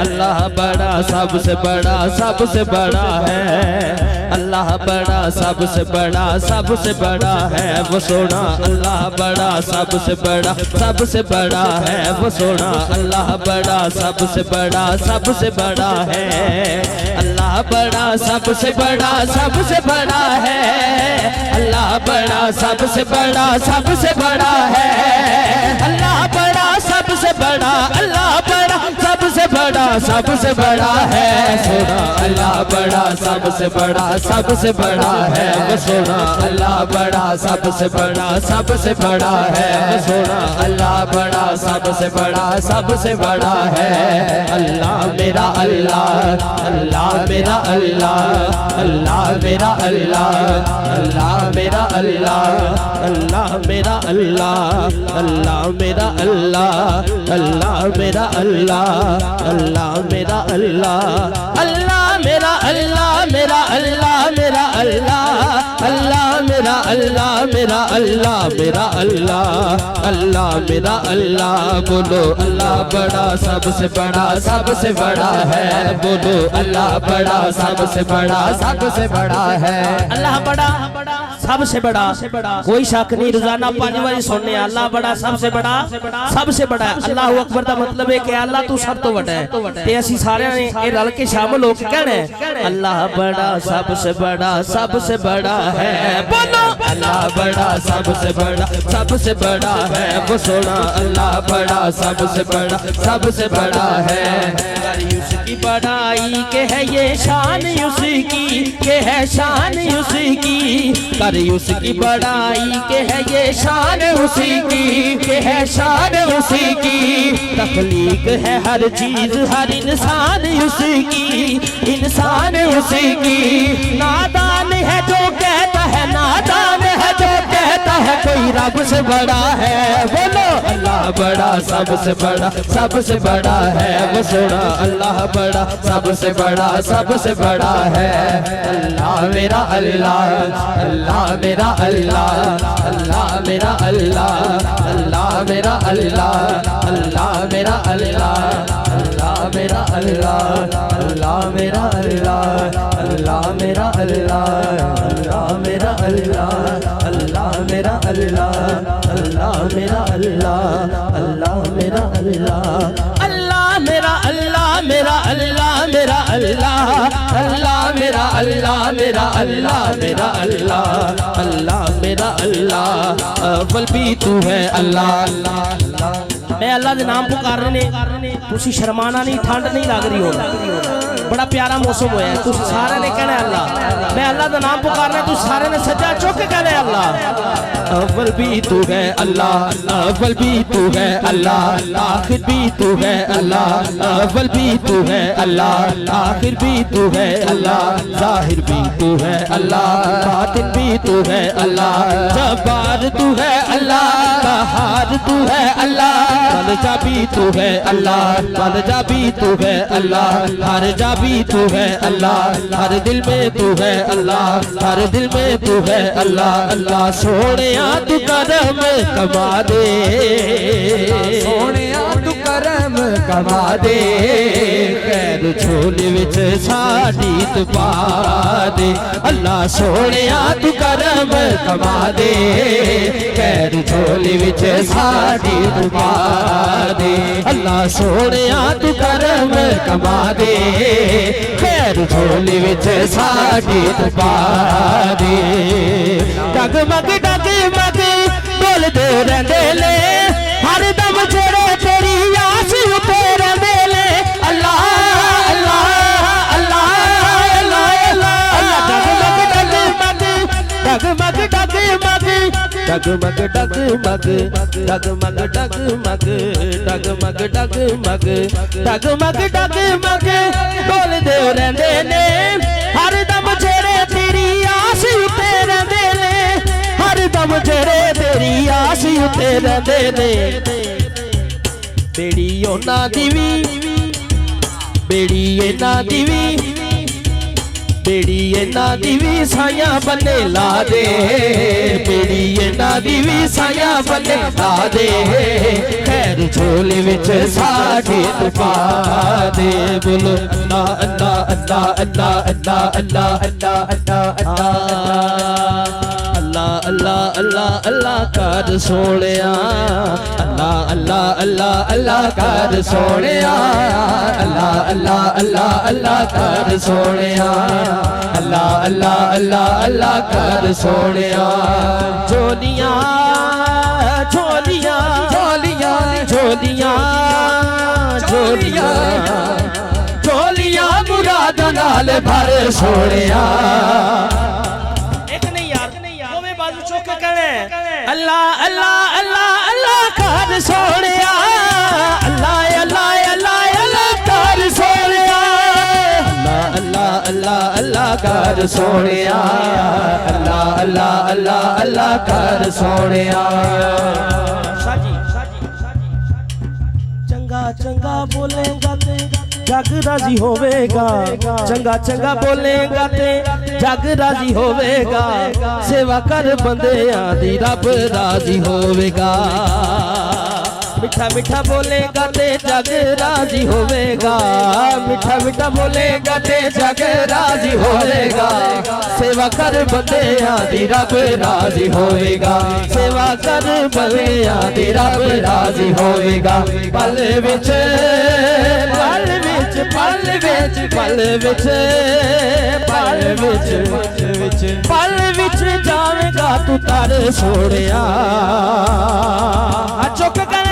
अल्लाह बड़ा सबसे बड़ा सबसे बड़ा है। अल्लाह बड़ा सबसे बड़ा है वो सोना। अल्लाह बड़ा सबसे बड़ा है वो सोना। अल्लाह बड़ा सबसे बड़ा है। अल्लाह बड़ा सबसे बड़ा है। अल्लाह बड़ा सबसे बड़ा है। अल्लाह बड़ा सबसे बड़ा है सोना। अल्लाह बड़ा सबसे बड़ा है वो सोना। अल्लाह बड़ा सबसे बड़ा है वो सोना। अल्लाह बड़ा सबसे बड़ा है। अल्लाह मेरा अल्लाह, अल्लाह मेरा अल्लाह, अल्लाह मेरा अल्लाह, अल्लाह मेरा अल्लाह, अल्लाह मेरा अल्लाह, अल्लाह मेरा अल्लाह, अल्लाह मेरा अल्लाह, अल्लाह मेरा अल्लाह, अल्लाह मेरा अल्लाह, मेरा अल्लाह, मेरा अल्लाह, अल्लाह मेरा अल्लाह, मेरा अल्लाह, मेरा अल्लाह, अल्लाह मेरा अल्लाह। बोलो अल्लाह बड़ा सबसे बड़ा है। बोलो अल्लाह बड़ा सबसे बड़ा है। अल्लाह बड़ा सबसे बड़ा, कोई शक नहीं। रोजाना 5 बारी सुनने अल्लाह बड़ा सबसे बड़ा है। अल्लाह अकबर का मतलब है कि अल्लाह तू सब तो बड़ा है। ते असीं सारियां ने ये रल के शामिल होकर कहना है अल्लाह बड़ा सबसे बड़ा है। बोलो अल्लाह बड़ा सबसे बड़ा है वो सोना। अल्लाह बड़ा सबसे बड़ा है। उसकी बड़ाई के है ये शान उसकी, के है शान उसकी। कर उसकी बड़ाई के है ये शान उसकी, के है शान उसकी। तख्लीक है हर चीज हर इंसान उसकी, इंसान उसकी। नादान है जो कहता है, नादान है जो कहता है कोई रब से बड़ा है। बोलो अल्लाह बड़ा सबसे बड़ा है वो सोना। अल्लाह बड़ा सबसे बड़ा है। अल्लाह मेरा अल्लाह, अल्लाह मेरा अल्लाह, अल्लाह मेरा अल्लाह, अल्लाह मेरा अल्लाह, अल्लाह मेरा अल्लाह, अल्लाह मेरा अल्लाह, अल्लाह मेरा अल्लाह, अल्लाह मेरा अल्लाह, अल्लाह मेरा अल्लाह, अल्लाह मेरा अल्लाह, अल्लाह मेरा अल्लाह, अल्लाह मेरा अल्लाह, अल्लाह मेरा अल्लाह, मेरा अल्लाह, मेरा अल्लाह, अल्लाह मेरा अल्लाह, मेरा अल्लाह, मेरा अल्लाह, अल्लाह मेरा अल्लाह। अव्वल भी तू है अल्लाह, अल्लाह अल्लाह। मैं अल्लाह के नाम पुकार रहे ने, तुसी शर्माना नहीं, ठंड नहीं लग रही हो। बड़ा प्यारा मौसम होया है। तुम सारे ने कहना अल्लाह। मैं अल्लाह का नाम पुकारना, तू सारे ने सज्जा चुक के कहना अल्लाह। अव्वल भी तू है अल्लाह, अव्वल भी तू है अल्लाह, आखिर भी तू है अल्लाह। अव्वल भी तू है अल्लाह, आखिर भी तू है अल्लाह। जाहिर भी तू है अल्लाह, बातिन भी तू है अल्लाह। जब्बार तू है अल्लाह, कहार तू है अल्लाह। मलजा भी तू है अल्लाह, मलजा भी तू है अल्लाह। हर जा भी तू है अल्लाह, हर दिल में तू है अल्लाह, हर दिल में तू है अल्लाह। अल्लाह सोने तू करम कमा दे, सोने तू करम कमा दे। खैर झोले विच साडी तू पा दे। अल्लाह सोने तू करम कमा दे। खैर झोले विच साडी तू पा दे। अल्लाह सोने तू करम कमा दे। खैर झोले विच साडी तू पा दे। डगमग डगमग बोलदे रहंदे ले, हर दम जेड़े तेरी आस उते रहंदे ले। अल्लाह अल्लाह अल्लाह अल्लाह अल्लाह। डगमग डगमग डगमग डगमग डगमग डगमग डगमग डगमग डगमग डगमग डगमग डगमग बोलदे रहंदे ने, हर दम जेड़े तेरी आस उते रहंदे ने। हर दम जेड़े तेरी आस उते रहंदे ने। बेड़ी ओना दी वी, बेड़ी एना दी वी, बेड़ी इन्हां दी भी साइयां बन्ने ला दे, बेड़ी इन्हां दी भी साइयां बन्ने ला दे, खैर झोले विच साडे तू पा दे। बोलो अल्लाह अल्लाह अल्लाह अल्लाह अल्लाह अल्लाह अल्लाह अल्लाह अल्लाह अल्लाह अल्लाह कर सोहणिया, अल्लाह अल्लाह अल्लाह अल्लाह कर सोहणिया, अल्लाह अल्लाह अल्लाह अल्लाह कर सोहणिया, अल्लाह अल्लाह अल्लाह अल्लाह कर सोहणिया। झोलियां झोलियां झोलियां झोलियां झोलियां झोलियां मुराद नाल भर सोहणिया। अल्लाह अल्लाह अल्लाह अल्लाह कर सोहणिया, अल्लाह अल्लाह अल्लाह अल्लाह कर सोहणिया, अल्लाह अल्लाह अल्लाह अल्लाह कर सोहणिया, अल्लाह अल्लाह अल्लाह अल्लाह कर सोहणिया। चंगा चंगा बोलेगा ते जग राजी होवेगा, चंगा चंगा बोलेगा ते जग राजी होवेगा, सेवा कर बंदियां दी रब राजी होवेगा। मिठा मिठा बोलेगा ते जग राजी होवेगा, मिठा मिठा बोलेगा ते जग राजी होवेगा, सेवा कर बंदियां दी रब राजी होवेगा, सेवा कर बंदियां दी रब राजी होवेगा। पल विच पल विच पल विच पल विच पल विच पल विच जावेगा तू तर सोहणिया। चुक कर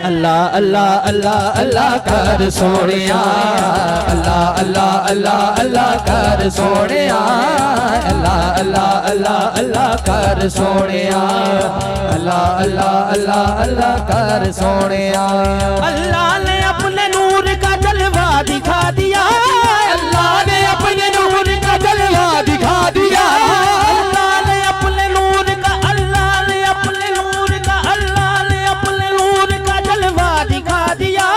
अल्लाह अल्लाह अल्लाह अल्लाह कर सोहणिया, अल्लाह अल्लाह अल्लाह अल्लाह कर सोहणिया, अल्लाह अल्लाह अल्लाह अल्लाह कर सोहणिया, अल्लाह अल्लाह अल्लाह अल्लाह कर सोहणिया। अल्लाह ने अपने नूर का जलवा दिखा दिया, अल्लाह ने अपने नूर का जलवा दिखा दिया, अल्लाह ने अपने नूर का अल्लाह ने अपने नूर का अल्लाह ने अपने नूर का जलवा दिखा दिया,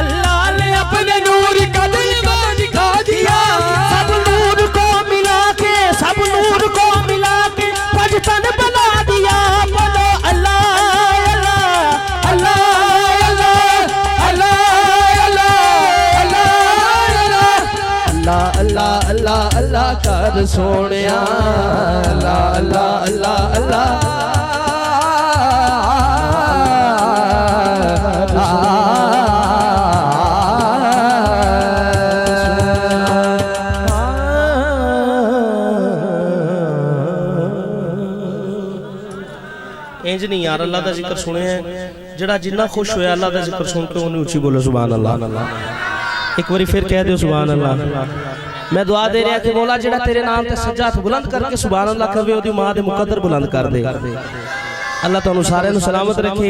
अल्लाह ने अपने नूर का जलवा दिखा दिया। सब नूर को मिला के सब नूर को मिला के पजतन बना दिया। बोलो अल्लाह अल्लाह अल्लाह अल्लाह अल्लाह अल्लाह अल्लाह अल्लाह अल्लाह कर सोहणिया, अल्लाह अल्लाह अल्लाह अल्लाह इंज नहीं यार। अल्लाह का जिक्र सुने है जड़ा जिन्ना खुश होया अल्लाह का जिक्र सुन के उन्हें उची बोलो सुभान अल्लाह। एक बारी फिर कह दो सुभान अल्लाह। मैं दुआ दे रहा कि मौला जेड़ा तेरे नाम ते सज्जा हथ बुलंद करके सुभान अल्लाह कवे ओदी मां दे मुकद्दर बुलंद कर दे। अल्लाह तुहानू सारिआं नू सलामत रखे।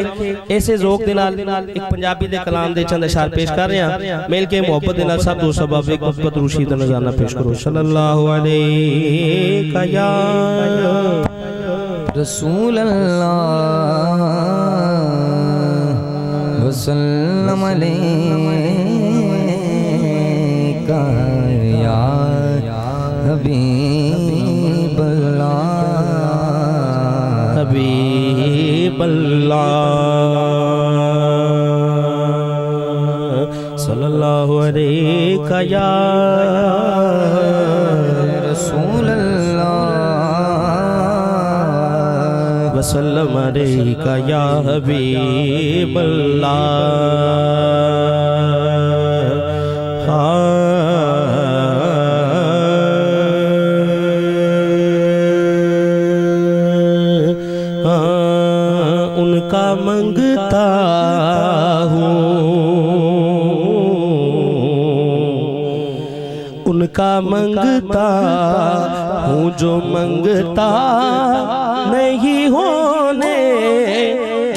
ऐसे ज़ौक दे नाल एक पंजाबी दे कलाम दे चंद अशार पेश कर रहे हैं। मिल के मोहब्बत दे नाल सब दोस्त सबब एक मुहब्बत रूशी दा नज़ारा पेश करो। सल्लल्लाहु अलैहि या रसूल अल्लाह वसल्लम अलैका या हबीब अल्लाह हबीब अल्लाह सल्लल्लाहु अलैका या रसूल अल्लाह वसल्लम अलैका या हबीब अल्लाह। उनका मंगता हूँ, उनका मंगता हूँ जो मंगता नहीं होने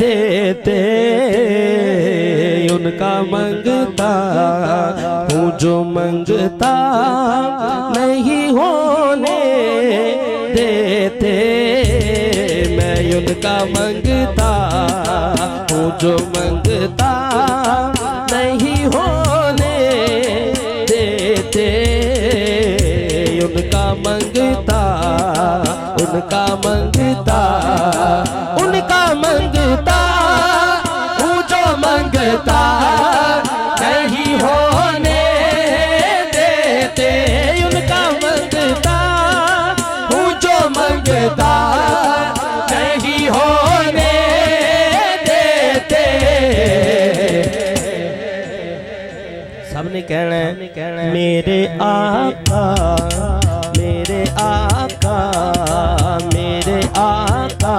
देते। उनका मंगता हूँ जो मंगता नहीं होने देते। मैं उनका मंगता हूँ जो मंगता नहीं होने देते। मंगता, उनका मंगता हूँ जो मंगता नहीं होने देते, उनका मंगता हूँ जो मंगता नहीं होने देते। सबने कहना है मेरे आका, मेरे आका, मेरे आका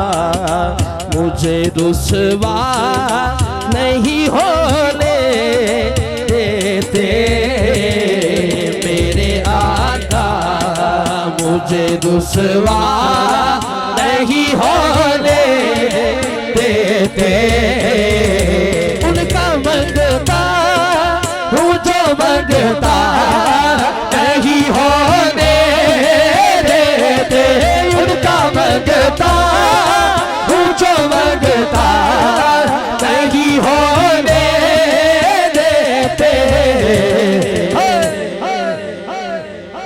मुझे रुसवा नहीं होने देते, मेरे आका मुझे रुसवा नहीं होने देते। उनका मंगता हूँ जो मंगता नहीं होने देते, उनका मंगता हूँ जो मंगता नहीं होने देते।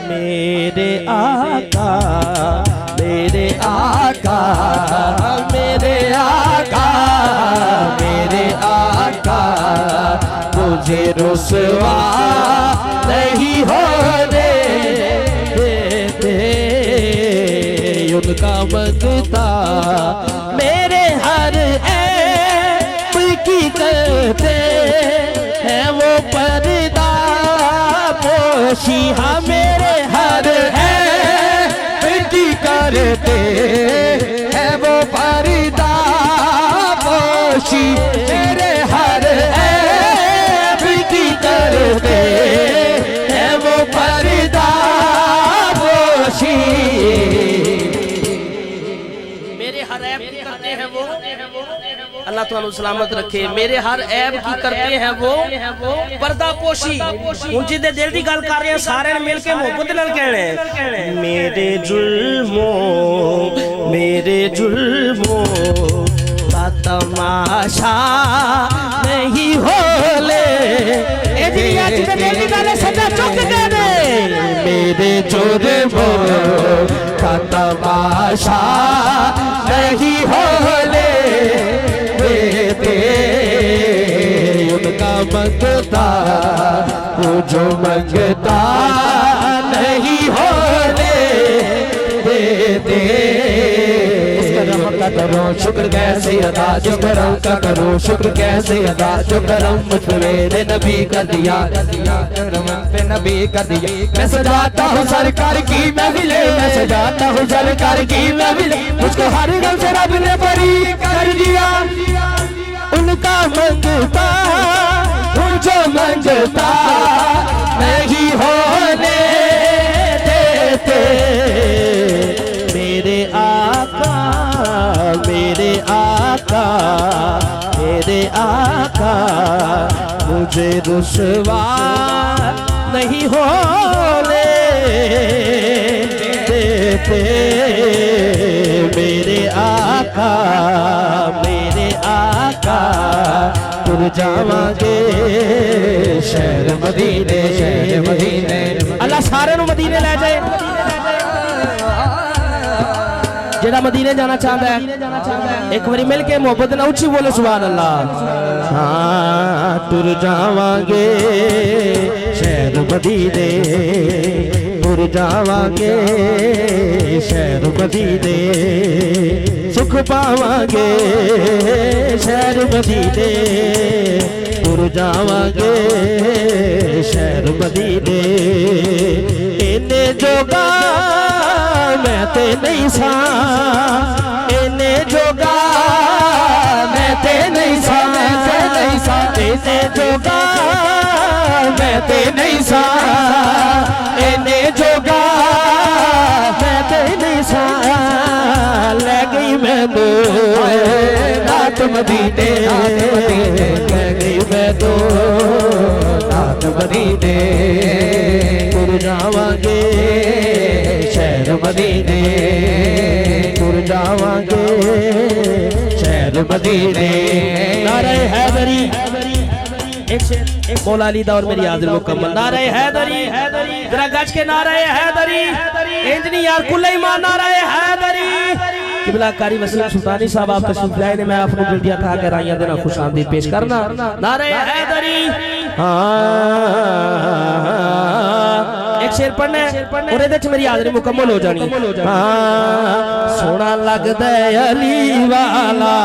मेरे आका, मेरे आका, मेरे आका, मेरे आका मुझे रुसवा नहीं होने देते, उनका मंगता मेरे हर ऐब की करते हैं वो पर्दा पोशी, हाँ मेरे हर ऐब की करते हैं वो पर्दा पोशी, मेरे हर ऐब की करते हैं वो पर्दा पोशी, मेरे हर ऐब की करते हैं वो, अल्लाह तुहानू सलामत रखे, मेरे हर ऐब की करते हैं वो पर्दा पोशी। हुण जिहदे दिल दी गल कर रहे हैं सारे ने मिल के मोहब्बत नाल कहना है मेरे जुल्मों का तमाशा नहीं होले, मेरे जुल्मों का तमाशा नहीं होले देते, उनका मंगता वो जो मंगता नहीं होने देते। का करो शुक्र कैसे अदा, जो करम का करो शुक्र कैसे अदा, जो करम मुझ पे मेरे नबी कर दिया, पे नबी कर दिया। मैं सजाता हूँ सरकार की महफिले, मैं सजाता हूँ सरकार की महफिले, मुझको हर गम से रब ने बरी कर दिया। उनका मंगता हूँ जो मंगता नहीं होने देते, मेरे आका, मेरे आका, मेरे आका मुझे रुसवा नहीं होने देते, मेरे आका, मेरे आका तुर जावांगे शहर मदीने, शहर मदीने। अल्लाह सारे नूं मदीने ले जाए, जेड़ा मदीने जाना चाहता है एक बारी मिल के मोहब्बत ना उच्ची बोले सुभान अल्लाह। हाँ तुर जावांगे शहर मदीने, तुर जावांगे शहर मदीने, सुख पावांगे शहर मदीने, तुर जावांगे शहर मदीने। इन्ने जोगा मैं ते नहीं सा, इन्ने जोगा मैं ते नहीं सा, इन्ने जोगा मैं ते नहीं सा, इन्ने जोगा मैं ते नहीं सा। ले गई मैं दो रात मदीने, ले गई मैं दो रात मदीने, तुर जावांगे शहर मदीने, तुर जावांगे शहर मदीने। नारे हैदरी एक मौला अली दा और मेरी हाजिर मुकम्मल। नारे हैदरी जरा गज के नारे हैदरी इंजनी यार कुल्ले ईमान नारे हैदरी। किबला कारी वसीम सुल्तानी साहब आप तशरीफ लाए ने मैं आपको गिल्डिया खा के राइयां देना खुशामदीद पेश करना। नारे हैदरी एक शेर पढ़ना और ਇਹਦੇ ਚ मेरी हाजिरी मुकम्मल हो जानी। सोना लगदा अली वाला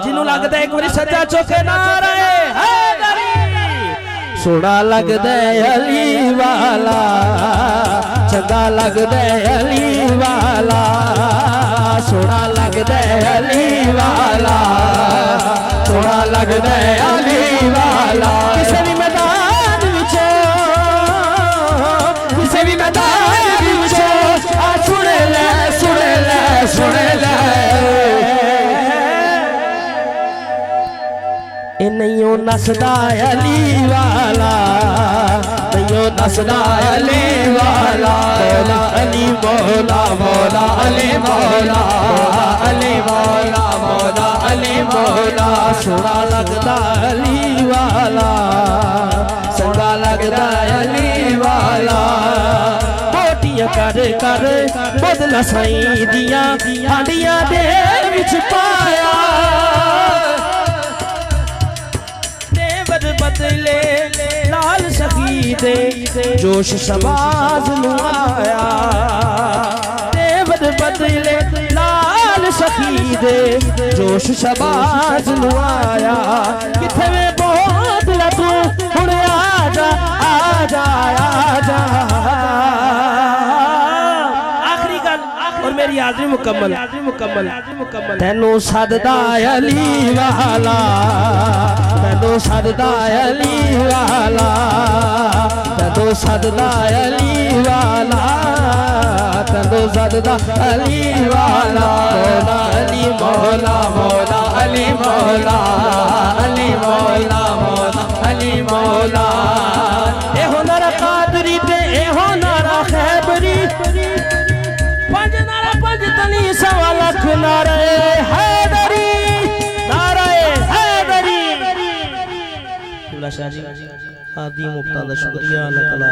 जिन्हों लगदा एक बारी सच्चा चौके नारे हैदरी। सोना लगदा अली वाला चंगा लगदा अली वाला सोना लगदा अली वाला सोना लगदा अली वाला। किसी भी मैदान विचों किसी भी मैदान विचों आ सुन ले सुन ले सुन ले ए नहीं नसदा अली वाला नहीं नसदा अली वाला। मौला अली मौला मौला अली मौला अली मौला मौला अली मौला। सोना लगदा अली वाला संगा लगदा अली वाला। बोटियां कर कर बदला साईं दियां हांडियां दे विच पाया बदले लाल सखी दे जोश शबाज लुआया। देवद बदले लाल सखी दे जोश शबाज लुआया। किथे में बहुत तू हुण आजा आजा आजा। आखिरी गल और मेरी हाजिरी मुकम्मल तेनू सददा अली वाला तेनू सददा अली वाला तेनू सददा अली वाला तेनू सददा अली वाला। मौला अली मौला मौला अली मौला अली मौला मौला अली मौला। ए हो नारा कादरी ते ए हो नारा खैबरी पंज नारा पंज तनी सवा लख नारे हैदरी नारे हैदरी। शाह जी आदि मुफ्ता दा शुक्रिया अल्लाह ताला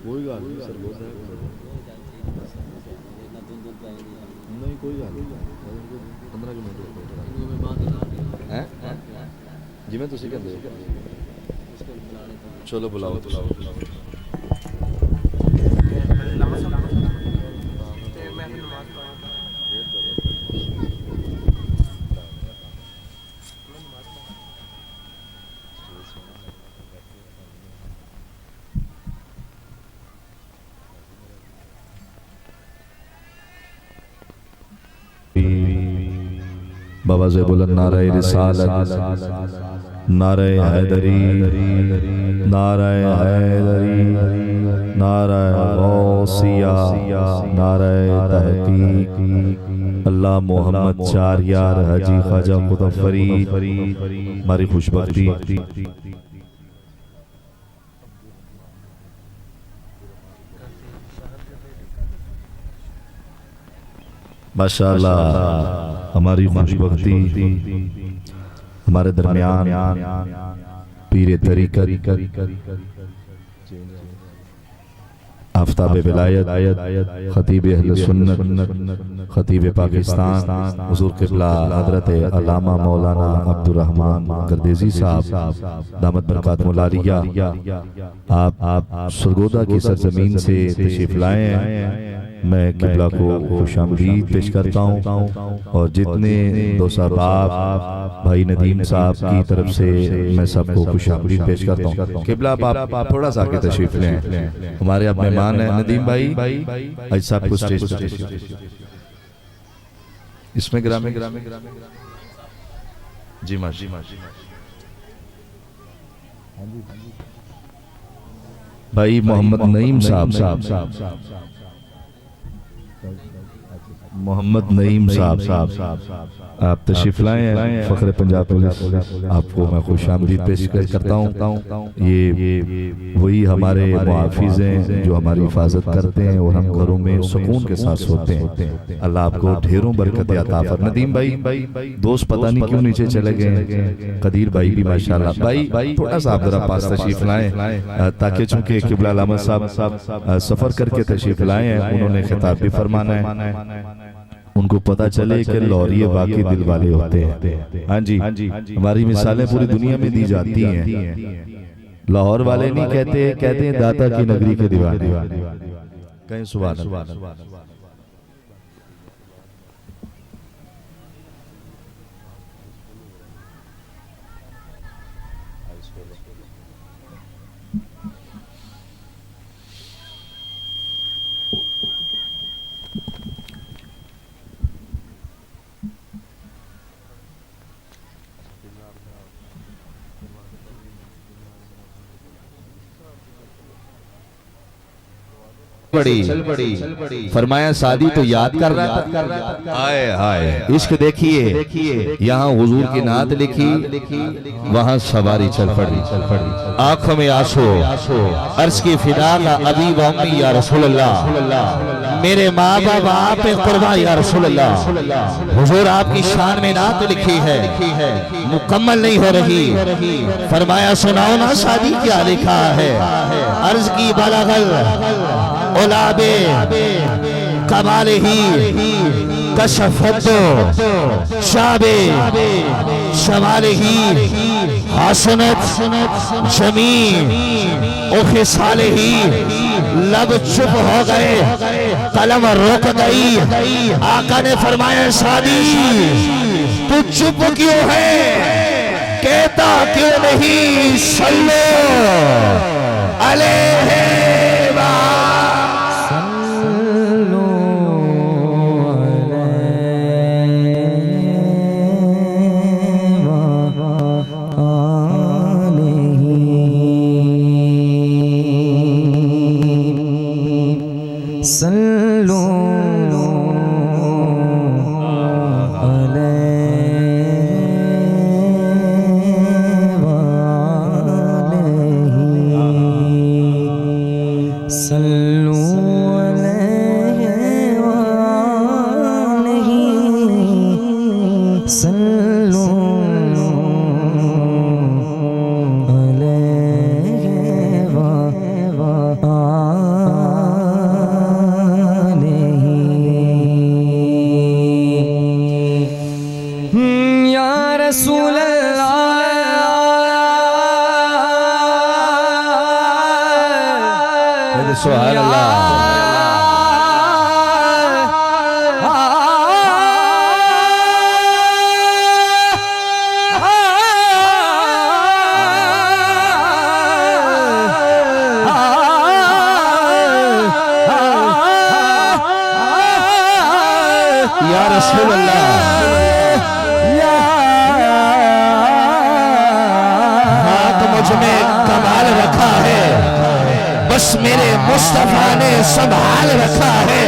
कोई गल नहीं सर नहीं कोई गल नहीं 15 मिनट है जिवें तुसीं कहंदे चलो बुलाओ बाबा ज़ैबुल नारे रिसालत नारे हैदरी नारे हैदरी नारे गौसिया नारे तहकीक अल्लाह मोहम्मद चार यार हाजी ख्वाजा खुदा फरीद हमारी खुशबख्ती माशाअल्लाह हमारी खुशबख्ती हमारे दरमियान पीरे तरीक़त आफ्ताब विलायत खतीब अहले सुन्नत खतीब पाकिस्तान हुज़ूर क़िबला हज़रत अल्लामा मौलाना अब्दुर्रहमान गर्देज़ी साहब दामत बरकातुहुल आलिया आप सरगोदा की सरजमीन से तशरीफ़ लाए हैं। मैं क़िबला को खुशामदीद पेश करता हूँ और जितने दोस्त बाप भाई नदीम साहब की तरफ से मैं सबको खुशामदीद पेश करता हूँ। क़िबला आप थोड़ा सा आगे तशरीफ़ लें, हमारे अब मेहमान हैं नदीम भाई आज साहब को स्टेज पर इसमें ग्रामे जी माँ भाई मोहम्मद नईम साहब मोहम्मद नईम साहब आप तशरीफ लाए हैं। फ़ख्र पंजाब पुलिस आपको मैं खुशामदीद पेश करता हूँ। ये वही हमारे मुहाफिज हैं जो हमारी हिफाजत करते हैं और हम घरों में सुकून के साथ सोते हैं। अल्लाह आपको ढेरों बरकत अता फरमाए। नदीम भाई दोस्त पता नहीं क्यों नीचे चले गए। कदीर भाई भी माशाल्लाह। भाई थोड़ा सा आप जरा पास तशरीफ लाएं ताकि चूंकि किबला अहमद साहब सफर करके तशरीफ लाए हैं, उन्होंने खिताब भी फरमाना है। उनको पता चले कि लाहौरी वाकई दिल वाले होते हैं। हाँ जी, हमारी मिसालें पूरी दुनिया में दी जाती हैं। लाहौर वाले नहीं कहते हैं दाता की नगरी के दीवाने। कहीं सुभान अल्लाह। बड़ी फरमाया शादी तो याद कर रहा था। आए हाय इश्क देखिए, यहाँ हुजूर की नात लिखी, वहाँ सवारी चल पड़ी। आंखों में आंसू, अर्श की फिदा का अबी व अम्मी या रसूल अल्लाह, मेरे माँ बाप आप पे कुर्बान या रसूल अल्लाह। हुजूर आपकी शान में नात लिखी है, मुकम्मल नहीं हो रही। फरमाया सुनाओ ना शादी क्या लिखा है। अर्ज की बलगल उलाबे कमाले ही कशफतो शाबे शमाले ही हसनत जमीन ओखे साले ही। लब चुप हो गए, कलम रुक गई। आका ने फरमाया शादी तू चुप क्यों है, कहता क्यों नहीं सल्लो अलैहि सुभान अल्लाह। या रसूल अल्लाह, हाथ मुझ में कमाल रखा है, बस मेरे मुस्तफा ने संभाल रखा है।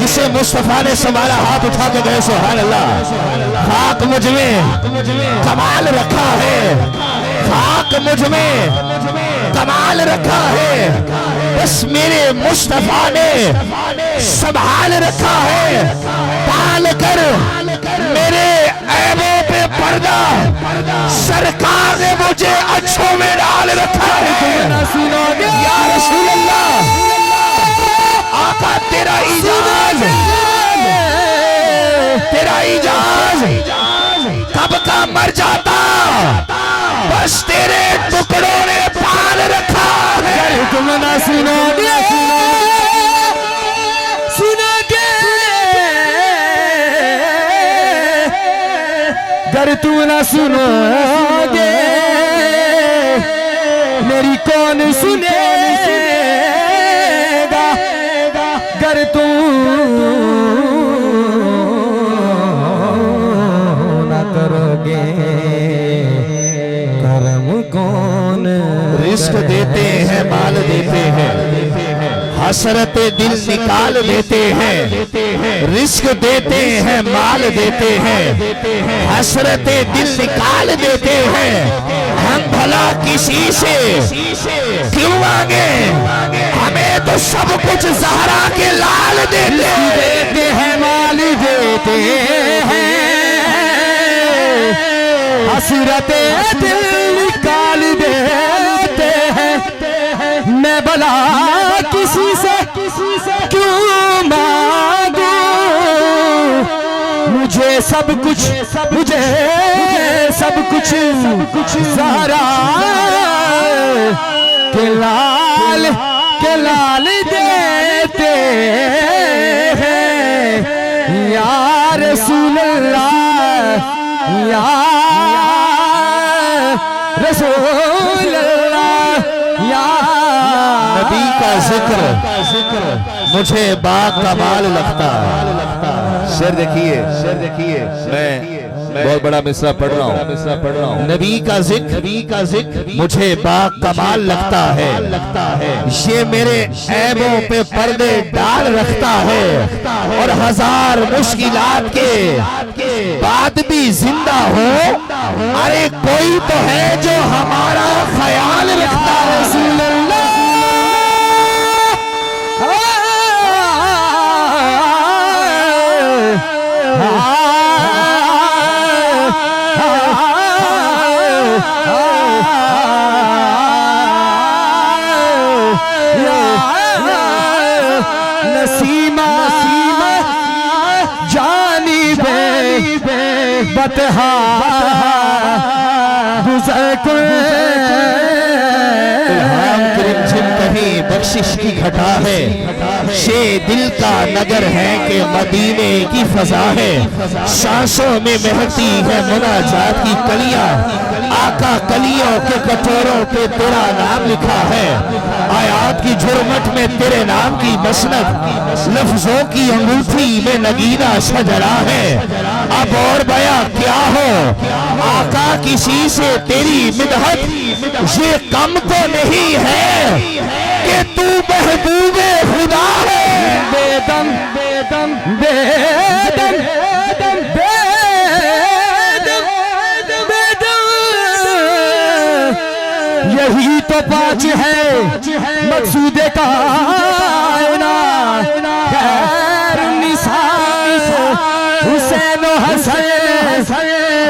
जिसे मुस्तफा ने संभाला हाथ उठा के गए सुभान अल्लाह। खाक मुझ में कमाल रखा है, खाक मुझ में कमाल रखा है, बस मेरे मुस्तफा ने संभाल रखा है। पाल कर मेरे ऐबों पे पर्दा सरकार ने मुझे अच्छों में डाल रखा है। या रसूल अल्लाह, आका तेरा इजाज, तेरा इजाज कब का मर जाता, बस तेरे टुकड़ों ने पाल रखा है। तुम ना सुनोगे, सुनोगे अगर तुम ना सुनोगे मेरी कौन सुनेगा, अगर तुम ना करोगे करम कौन। रिस्क देते हैं, माल देते हैं, हसरत दिल निकाल देते हैं, रिस्क देते हैं, माल देते हैं, हसरत दिल निकाल देते हैं। हम भला किसी से क्यों मांगे, हमें तो सब कुछ ज़हरा के लाल देते हैं, माल देते हैं, हसरत दिल निकाल देते हैं। मैं भला किसी से क्यों मांगू, मुझे सब कुछ ज़हरा के लाल देते हैं। या रसूल अल्लाह, या रसूल अल्लाह, या नबी का जिक्र मुझे बाकमाल लगता है। शेर देखिए, मैं बहुत बड़ा मिसरा पढ़ रहा हूँ। नबी का जिक्र मुझे बाकमाल लगता है, ये मेरे ऐबों पे पर्दे डाल रखता है, और हजार मुश्किलात के बाद भी जिंदा हो। अरे कोई तो है जो हमारा ख्याल रखता है। नसीमा जानी बतहा कहीं बख्शिश की घटा है, शे दिल का नगर है कि मदीने की फजा है। सांसों में महकती है मुनाजात की कलियां, आका कलियों के कटोरों पे तेरा नाम लिखा है। आयात की झुरमट में तेरे नाम की मसनद, लफ्जों की अंगूठी में नगीना सजरा है। अब और बया क्या हो, आका किसी से तेरी मिदहत ये कम तो नहीं है कि तू महबूबे खुदा है। बेदम बेदम बेदम यही तो पाँच है मकसूदे का हुसैन हसन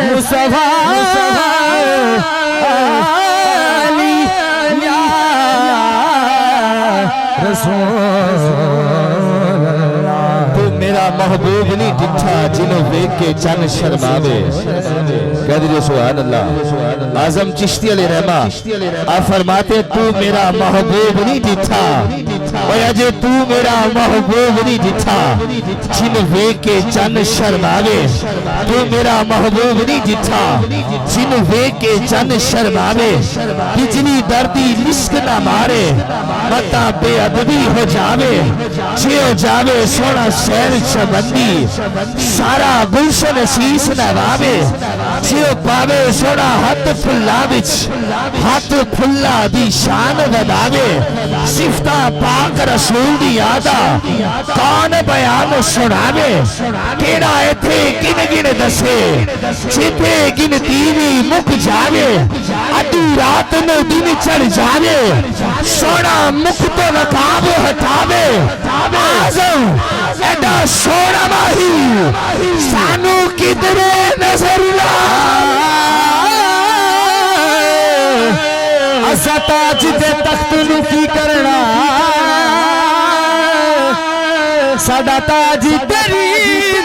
मुस्तफा अली या रसूल अल्लाह। तू मेरा महबूब नहीं डिठा जिन्हों देख के चन शर्मावे। कह दीजिए सुभान अल्लाह। आजम चिश्ती अलैहिर्रहमा आप फरमाते तू मेरा महबूब नहीं डिठा, अजय तू मेरा महबूब नहीं डिठा जिन देख के चन शर्मावे। तू मेरा महबूब नहीं डिठा जिन देख के चन शर्मावे। बिजली दर्दी लिस्क ना मारे, मता बेअदबी हो जावे। जियो जावे सोना शहर चबंदी, सारा गुलशन शीश नवावे। जियो पावे सोना हाथ फुल्ला बिच, हाथ फुल्ला दी शान वधावे। सिफता पाक रसूल दी आदा, कौन बयान सुनावे। केड़ा इथे गिन गिन दसे, छिपे गिन दीवी मुक जावे। अद्धी रात में दिन चढ़ जावे, सोना मुख तो नकाब हटावे। आजम एडा सोना माही सानू किधरे नजर ला। असा ताज दे तख्त नू की करना, साडा ताज तेरी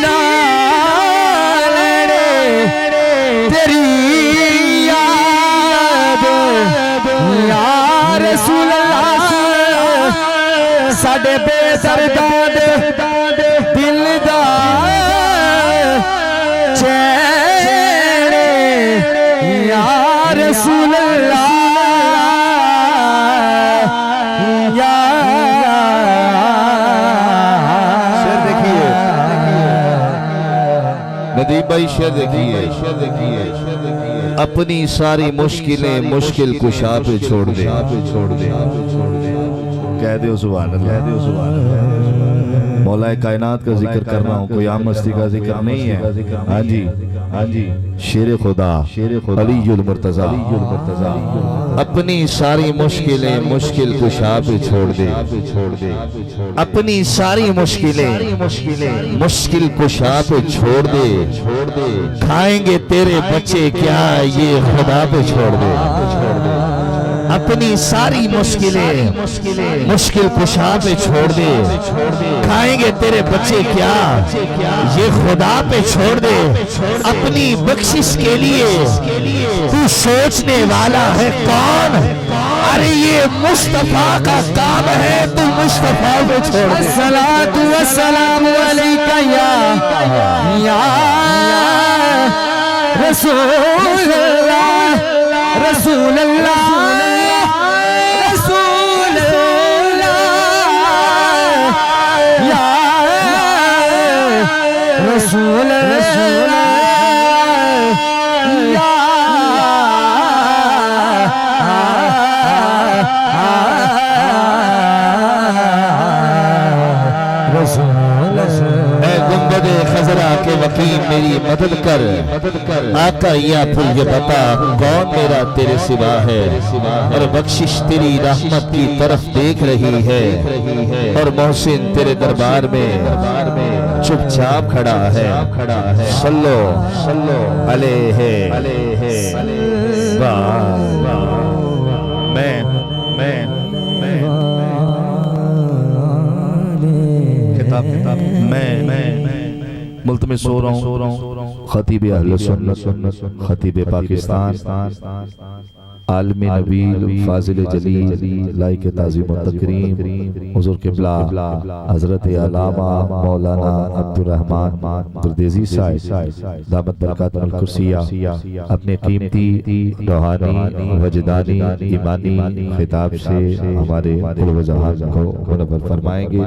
नाल तेरी याद या रसूल अल्लाह। साडे बेसरदा दिल दा चैन या रसूल अल्लाह। नदीब भाई शेर देखिए, अपनी सारी मुश्किलें मुश्किल कुशा पे छोड़ दे। कह दो सुभान अल्लाह। मौलाए कायनात का जिक्र कर रहा हूँ, कोई आम हस्ती का जिक्र नहीं है। हाँ जी, हाँ जी, शेर खुदा अलीयुल मुर्तजा अपनी सारी मुश्किलें मुश्किल कुशा पे छोड़ दे, अपनी सारी मुश्किलें मुश्किल कुशा पे छोड़ दे। खाएंगे तेरे बच्चे क्या ये खुदा पे छोड़ दे। अपनी सारी मुश्किलें मुश्किल कुशा पे छोड़ दे। खाएंगे तेरे बच्चे क्या ये खुदा पे छोड़ दे। अपनी बख्शिश के लिए तू सोचने वाला है कौन? अरे ये मुस्तफा का काम है, तू मुस्तफा पे छोड़ दे। अस्सलातु वस्सलामु अलैका या रसूल अल्लाह, रसूल अल्लाह, रसूल अल्लाह, या रसूल अल्लाह, या ऐ गुंबदे खजरा के वकील मेरी मदद कर। आका या फिर ये बता कौन मेरा तेरे सिवा है। और बख्शिश तेरी रहमत की तरफ देख रही है। और मोहसिन तेरे दरबार में चुपचाप खड़ा है। सल्लो अलैहि मैं किताब मैं मुल्क में सो रहा हूँ। खतीब अहले सुन्नत खतीब पाकिस्तान आलमी नबील फाजिल जलील लाइक ताज़ीम तकरीम हुज़ूर क़िबला हज़रत अल्लामा मौलाना अब्दुर्रहमान गुरदेज़ी साहिब दामत बरकातुल कुर्सिया अपने कीमती रूहानी वजदानी ईमानी खिताब से हमारे कुल व जहान को मुनव्वर फरमाएंगे।